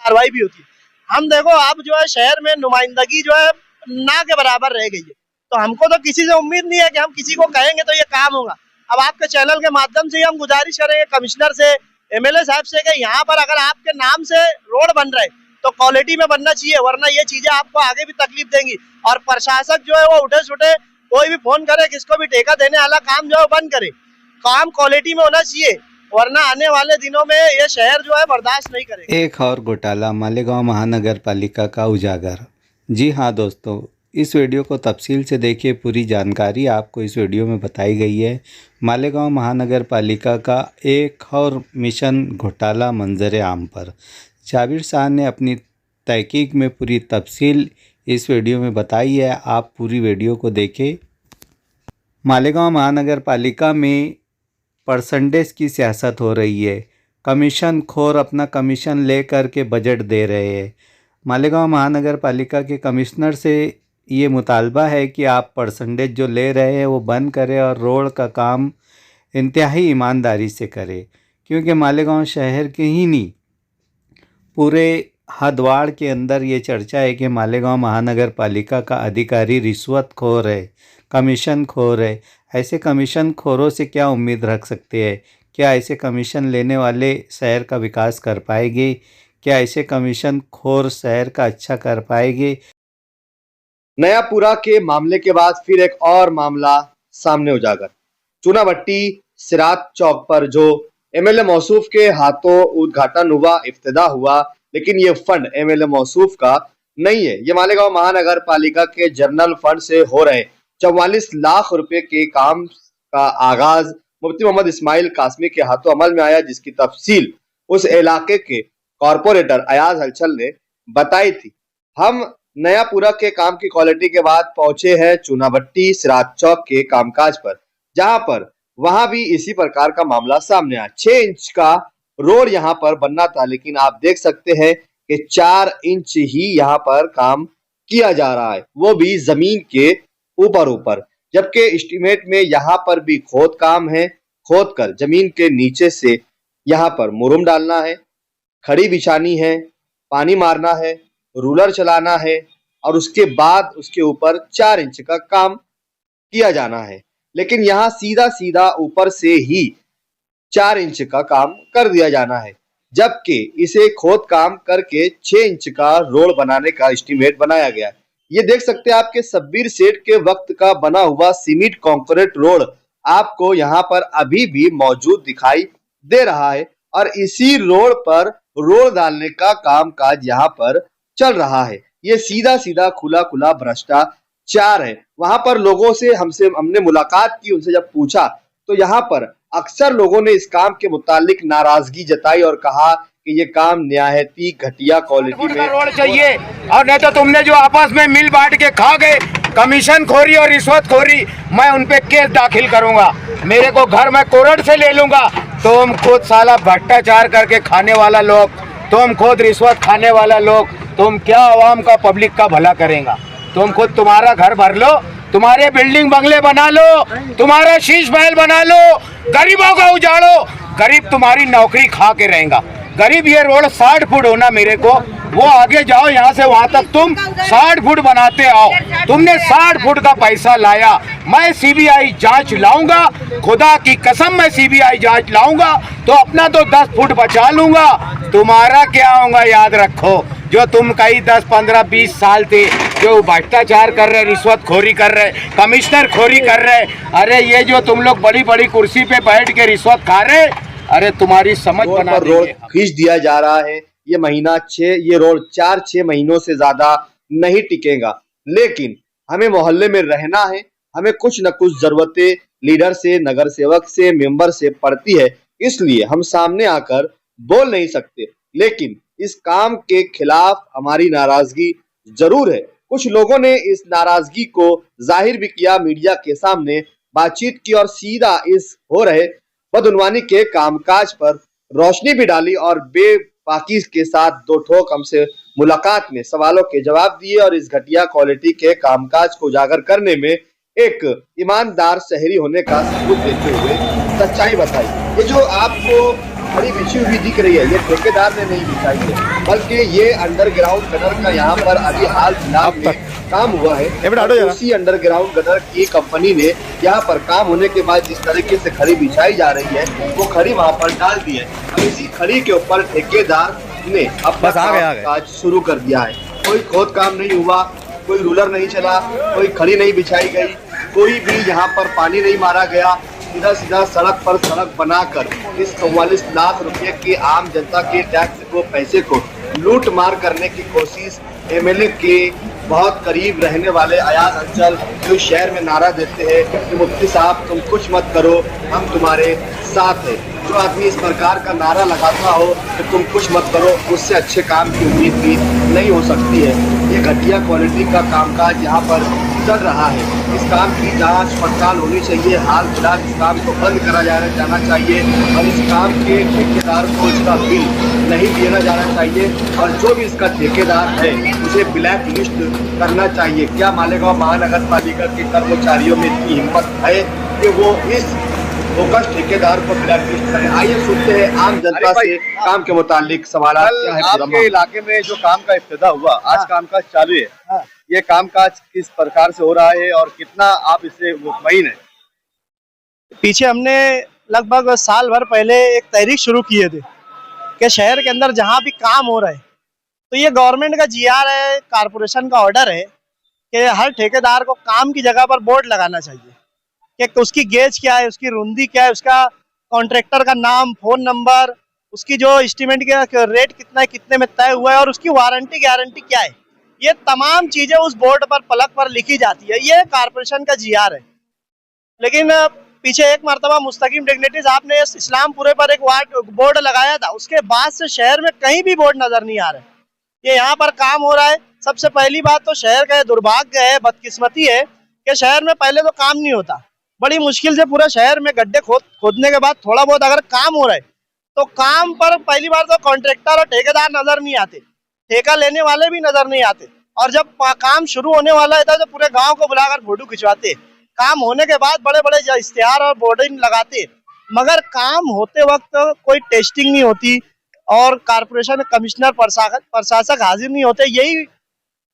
कार्रवाई भी होती है। हम देखो अब जो है शहर में नुमाइंदगी जो है ना के बराबर रह गई है, तो हमको तो किसी से उम्मीद नहीं है कि हम किसी को कहेंगे तो ये काम होगा। अब आपके चैनल के माध्यम से ही हम गुजारिश करेंगे कमिश्नर से, एमएलए साहब से कि यहाँ पर अगर आपके नाम से रोड बन रहे तो क्वालिटी में बनना चाहिए, वरना ये चीजें आपको आगे भी तकलीफ देंगी। और प्रशासक जो है वो उठे सुठे कोई भी फोन करे, किसको भी ठेका देने वाला काम जो है बंद करे, काम क्वालिटी में होना चाहिए, वरना आने वाले दिनों में ये शहर जो है बर्दाश्त नहीं करेगा। एक और घोटाला मालेगांव महानगर पालिका का उजागर। जी हाँ दोस्तों, इस वीडियो को तफसील से देखिए, पूरी जानकारी आपको इस वीडियो में बताई गई है। मालेगांव महानगर पालिका का एक और मिशन घोटाला मंजर आम पर। जाबिर शाह ने अपनी तहकीक में पूरी तफसील इस वीडियो में बताई है, आप पूरी वीडियो को देखें। मालेगांव महानगर पालिका में परसेंटेज की सियासत हो रही है। कमीशन खोर अपना कमीशन ले कर के बजट दे रहे हैं। मालेगांव महानगर पालिका के कमिश्नर से ये मुतालबा है कि आप परसेंटेज जो ले रहे हैं वो बंद करें और रोड का काम इंतहाई ईमानदारी से करें, क्योंकि मालेगांव शहर के ही नहीं पूरे हदवाड़ के अंदर ये चर्चा है कि मालेगांव महानगर पालिका का अधिकारी रिश्वतखोर है, कमीशन खोर है। ऐसे कमीशन खोरों से क्या उम्मीद रख सकते हैं? क्या ऐसे कमीशन लेने वाले शहर का विकास कर पाएंगे? क्या ऐसे कमीशन खोर शहर का अच्छा कर पाएंगे? नयापुरा के मामले के बाद फिर एक और मामला सामने उजागर। चूनाभट्टी सिरात चौक पर जो एमएलए मौसूफ के हाथों उद्घाटन हुआ, इफ्तिदा हुआ, लेकिन ये फंड एमएलए मौसूफ का नहीं है। ये मालेगांव महानगर पालिका के जनरल फंड से हो रहे 44 लाख रुपए के काम का आगाज मुफ्ती मोहम्मद इस्माइल कासमी के हाथों अमल में आया, जिसकी तफसील उस इलाके के कॉरपोरेटर अयाज हलचल ने बताई थी। हम नयापुरा के काम की क्वालिटी के बाद पहुंचे हैं चूनाभट्टी सिरात चौक के कामकाज पर, जहां पर वहां भी इसी प्रकार का मामला सामने आया। 6 इंच का रोड यहां पर बनना था, लेकिन आप देख सकते हैं कि 4 इंच ही यहां पर काम किया जा रहा है, वो भी जमीन के ऊपर, जबकि एस्टीमेट में यहां पर भी खोद काम है। खोद कर जमीन के नीचे से यहां पर मुरुम डालना है, खड़ी बिछानी है, पानी मारना है, रूलर चलाना है और उसके बाद उसके ऊपर 4 इंच का काम किया जाना है। लेकिन यहाँ सीधा सीधा ऊपर से ही 4 इंच का काम कर दिया जाना है, जबकि इसे खोद काम करके 6 इंच का रोड बनाने का एस्टीमेट बनाया गया है। ये देख सकते हैं आपके शब्बीर सेठ के वक्त का बना हुआ सीमेंट कंक्रीट रोड आपको यहाँ पर अभी भी मौजूद दिखाई दे रहा है और इसी रोड पर रोड डालने का कामकाज यहाँ पर चल रहा है। ये सीधा सीधा खुला खुला भ्रष्टाचार है। वहां पर लोगों से हमने मुलाकात की, उनसे जब पूछा तो यहाँ पर अक्सर लोगों ने इस काम के मुतालिक नाराजगी जताई और कहा कि ये काम निहायती घटिया क्वालिटी में रोड चाहिए, और नहीं तो तुमने जो आपस में मिल बांट के खा गए कमीशन खोरी और रिश्वत खोरी, मैं उन पे केस दाखिल करूंगा। मेरे को घर में कोर्ट से ले लूंगा। तुम खुद साला भ्रष्टाचार करके खाने वाला लोग, तुम खुद रिश्वत खाने वाला लोग, तुम क्या आवाम का पब्लिक का भला करेगा? तुम खुद तुम्हारा घर भर लो, तुम्हारे बिल्डिंग बंगले बना लो, तुम्हारा शीश महल बना लो, गरीबों का उजाड़ो, गरीब तुम्हारी नौकरी खा के रहेगा। गरीब ये रोड 60 फुट होना मेरे को, वो आगे जाओ यहाँ से वहां तक तुम 60 फुट बनाते आओ। तुमने 60 फुट का पैसा लाया, मैं सीबीआई जांच लाऊंगा, खुदा की कसम मैं सीबीआई जांच लाऊंगा तो अपना तो 10 फुट बचा लूंगा। तुम्हारा क्या होगा याद रखो, जो तुम कई 10, 15, 20 साल थे जो भ्रष्टाचार कर रहे, रिश्वत खोरी कर रहे, कमिश्नर खोरी कर रहे, अरे ये जो तुम लोग बड़ी बड़ी कुर्सी पे बैठ के रिश्वत खा रहे, अरे तुम्हारी समझ बना देंगे। रोड खींच दिया जा रहा है। ये महीना 6, ये रोड 4-6 महीनों से ज्यादा नहीं टिकेगा। लेकिन हमें मोहल्ले में रहना है, हमें कुछ न कुछ जरूरतें लीडर से, नगर सेवक से, मेंबर से पड़ती है, इसलिए हम सामने आकर बोल नहीं सकते। लेकिन इस काम के खिलाफ हमारी नाराजगी जरूर है। कुछ लोगों ने इस नाराजगी को जाहिर भी किया, मीडिया के सामने बातचीत की और सीधा इस हो रहे बदउनवानी के कामकाज पर रोशनी भी डाली और बेबाकी के साथ दो ठोक हमसे मुलाकात में सवालों के जवाब दिए और इस घटिया क्वालिटी के कामकाज को उजागर करने में एक ईमानदार शहरी होने का सबूत देते हुए सच्चाई बताई। ये जो आपको खड़ी बिछी हुई दिख रही है, ये ठेकेदार ने नहीं बिछाई है, बल्कि ये अंडरग्राउंड गटर का यहाँ पर अभी हाल फिलहाल में काम हुआ है। उसी अंडरग्राउंड गटर की कंपनी ने यहाँ पर काम होने के बाद जिस तरीके से खड़ी बिछाई जा रही है वो खड़ी वहाँ पर डाल दी है। अब इसी खड़ी के ऊपर ठेकेदार ने अपना काज शुरू कर दिया है। कोई खोद काम नहीं हुआ, कोई रूलर नहीं चला, कोई खड़ी नहीं बिछाई गई, कोई भी यहाँ पर पानी नहीं मारा गया। सीधा सीधा सड़क पर सड़क बनाकर इस 44 लाख रुपए के आम जनता के टैक्स को पैसे को लूट मार करने की कोशिश एमएलए के बहुत करीब रहने वाले अयाज अंचल जो शहर में नारा देते हैं कि मुफ्ती साहब तुम कुछ मत करो, हम तुम्हारे साथ हैं। जो आदमी इस प्रकार का नारा लगाता हो कि तुम कुछ मत करो, उससे अच्छे काम की उम्मीद भी नहीं हो सकती है। ये घटिया क्वालिटी का कामकाज यहाँ पर चल रहा है। इस काम की जांच पड़ताल होनी चाहिए। हाल फिलहाल इस काम को बंद करा जाना चाहिए और इस काम के ठेकेदार को इसका बिल नहीं देना जाना चाहिए और जो भी इसका ठेकेदार है उसे ब्लैक लिस्ट करना चाहिए। क्या मालेगांव महानगर पालिका के कर्मचारियों में इतनी हिम्मत है कि वो इस बोगस ठेकेदार को ब्लैक लिस्ट करें? आइए सुनते हैं आम जनता से काम के मुतालिक सवाल। आपके इलाके में जो काम का इफ्तिताह हुआ, आज कामकाज चालू है, ये कामकाज किस प्रकार से हो रहा है और कितना आप इससे मुतमईन है? पीछे हमने लगभग साल भर पहले एक तहरीक शुरू किए थे कि शहर के अंदर जहाँ भी काम हो रहा है तो ये गवर्नमेंट का जीआर है, कारपोरेशन का ऑर्डर है कि हर ठेकेदार को काम की जगह पर बोर्ड लगाना चाहिए कि उसकी गेज क्या है, उसकी रुंदी क्या है, उसका कॉन्ट्रैक्टर का नाम, फोन नंबर, उसकी जो एस्टीमेट का रेट कितना है, कितने में तय हुआ है और उसकी वारंटी गारंटी क्या है। ये तमाम चीजें उस बोर्ड पर पलक पर लिखी जाती है। ये कारपोरेशन का जीआर है। लेकिन पीछे एक मरतबा मुस्तकीम डिग्निटीज आपने इस्लामपुरे पर एक बोर्ड लगाया था, उसके बाद से शहर में कहीं भी बोर्ड नजर नहीं आ रहा है। ये यहाँ पर काम हो रहा है। सबसे पहली बात तो शहर का दुर्भाग्य है, बदकिस्मती है कि शहर में पहले तो काम नहीं होता। बड़ी मुश्किल से पूरा शहर में गड्ढे खोदने के बाद थोड़ा बहुत अगर काम हो रहा है तो काम पर पहली बार तो कॉन्ट्रैक्टर और ठेकेदार नजर नहीं आते, ठेका लेने वाले भी नजर नहीं आते और जब काम शुरू होने वाला है तो पूरे गांव को बुलाकर फोटो खिंचवाते। काम होने के बाद बड़े बड़े इश्तिहार और बोर्डिंग लगाते, मगर काम होते वक्त कोई टेस्टिंग नहीं होती और कारपोरेशन कमिश्नर प्रशासक हाजिर नहीं होते। यही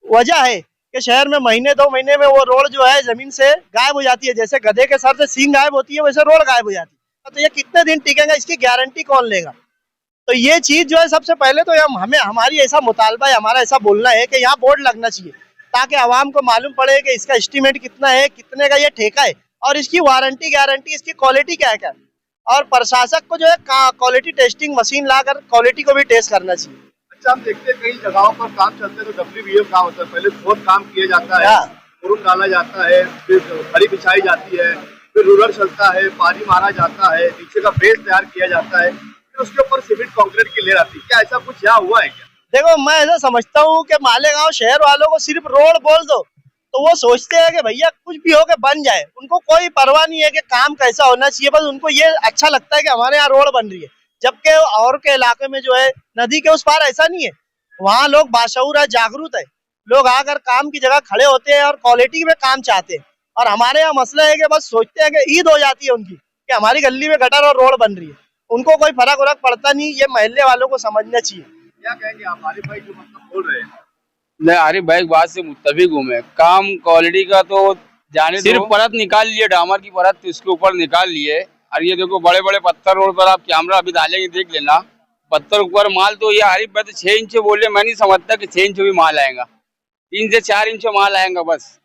वजह है कि शहर में महीने 2 महीने में वो रोड जो है जमीन से गायब हो जाती है। जैसे गधे के सर से सींग गायब होती है वैसे रोड गायब हो जाती है। तो ये कितने दिन टिकेगा, इसकी गारंटी कौन लेगा? तो ये चीज जो है सबसे पहले तो हमें हमारी ऐसा मुतालबा है, हमारा ऐसा बोलना है कि यहाँ बोर्ड लगना चाहिए ताकि आवाम को मालूम पड़े कि इसका एस्टीमेट कितना है, कितने का ये ठेका है और इसकी वारंटी गारंटी, इसकी क्वालिटी क्या है क्या। और प्रशासक को जो है क्वालिटी टेस्टिंग मशीन लाकर क्वालिटी को भी टेस्ट करना चाहिए। अच्छा, हम देखते हैं कई जगहों पर काम चलते हैं तो WBO काम होता है, पहले खोद काम किया जाता है, पुरुष डाला जाता है, फिर खड़ी बिछाई जाती है, फिर रूलर चलता है, पानी मारा जाता है, नीचे का बेस तैयार किया जाता है, फिर उसके ऊपर सीमेंट कंक्रीट की लेयर आती है। क्या ऐसा कुछ यहाँ हुआ है क्या? देखो, मैं ऐसा समझता हूँ कि मालेगांव शहर वालों को सिर्फ रोड बोल दो तो वो सोचते हैं कि भैया कुछ भी हो के बन जाए। उनको कोई परवाह नहीं है कि काम कैसा होना चाहिए, बस उनको ये अच्छा लगता है कि हमारे यहाँ रोड बन रही है। जबकि और के इलाके में जो है नदी के उस पार ऐसा नहीं है, वहाँ लोग बाशऊर है, जागरूक है, लोग आकर काम की जगह खड़े होते हैं और क्वालिटी में काम चाहते हैं। और हमारे यहाँ मसला है कि बस सोचते हैं कि ईद हो जाती है उनकी कि हमारी गली में गटर और रोड बन रही है, उनको कोई फर्क वरक पड़ता नहीं। ये महल्ले वालों को समझना चाहिए। क्या कहेंगे आप आरिफ भाई जो मतलब बोल रहे हैं? नहीं, आरिफ भाई बात से मुत्तफिक हूँ मैं। काम क्वालिटी का तो जाने सिर्फ परत निकाल लिए, डामर की परत तो इसके ऊपर निकाल लिए। और ये देखो बड़े बड़े पत्थर रोड पर आप कैमरा अभी डालेंगे देख लेना, पत्थर ऊपर माल तो ये आरिफ भाई तो 6 इंच बोले, मैं नहीं समझता कि 6 इंच भी माल आएगा, 3 से 4 इंच माल आएगा बस।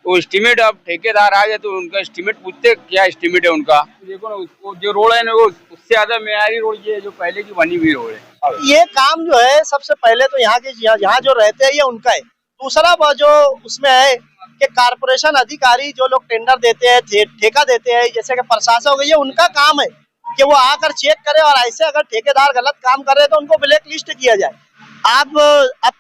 तो एस्टीमेट अब ठेकेदार आ जाए तो उनका एस्टीमेट पूछते क्या एस्टीमेट है उनका। देखो ना उसको जो रोड है ना वो उससे ज्यादा मेयारी रोड ये जो पहले की बनी हुई रोड है। ये काम जो है सबसे पहले तो यहाँ जो रहते हैं ये उनका है। दूसरा जो उसमें है कि कारपोरेशन अधिकारी जो लोग टेंडर देते हैं, ठेका देते हैं, जैसे कि प्रशासन हो गई, ये उनका काम है कि वो आकर चेक करे और ऐसे अगर ठेकेदार गलत काम कर रहे तो उनको ब्लैक लिस्ट किया जाए। अब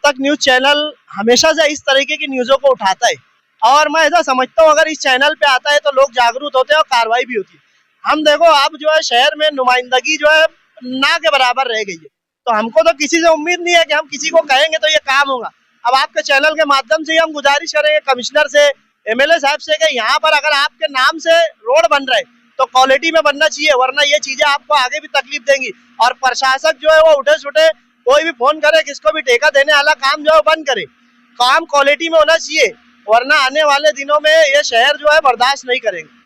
तक न्यूज चैनल हमेशा से इस तरीके की न्यूजों को उठाता है और मैं ऐसा समझता हूँ अगर इस चैनल पे आता है तो लोग जागरूक होते हैं और कार्रवाई भी होती है। हम देखो अब जो है शहर में नुमाइंदगी जो है ना के बराबर रह गई है, तो हमको तो किसी से उम्मीद नहीं है कि हम किसी को कहेंगे तो ये काम होगा। अब आपके चैनल के माध्यम से हम गुजारिश करेंगे कमिश्नर से, MLA साहब से कि यहाँ पर अगर आपके नाम से रोड बन रहे तो क्वालिटी में बनना चाहिए, वरना ये चीजें आपको आगे भी तकलीफ देंगी। और प्रशासक जो है वो उठे सुठे कोई भी फोन करे, किसको भी ठेका देने वाला काम जो है बंद करे, काम क्वालिटी में होना चाहिए, वरना आने वाले दिनों में ये शहर जो है बर्दाश्त नहीं करेंगे।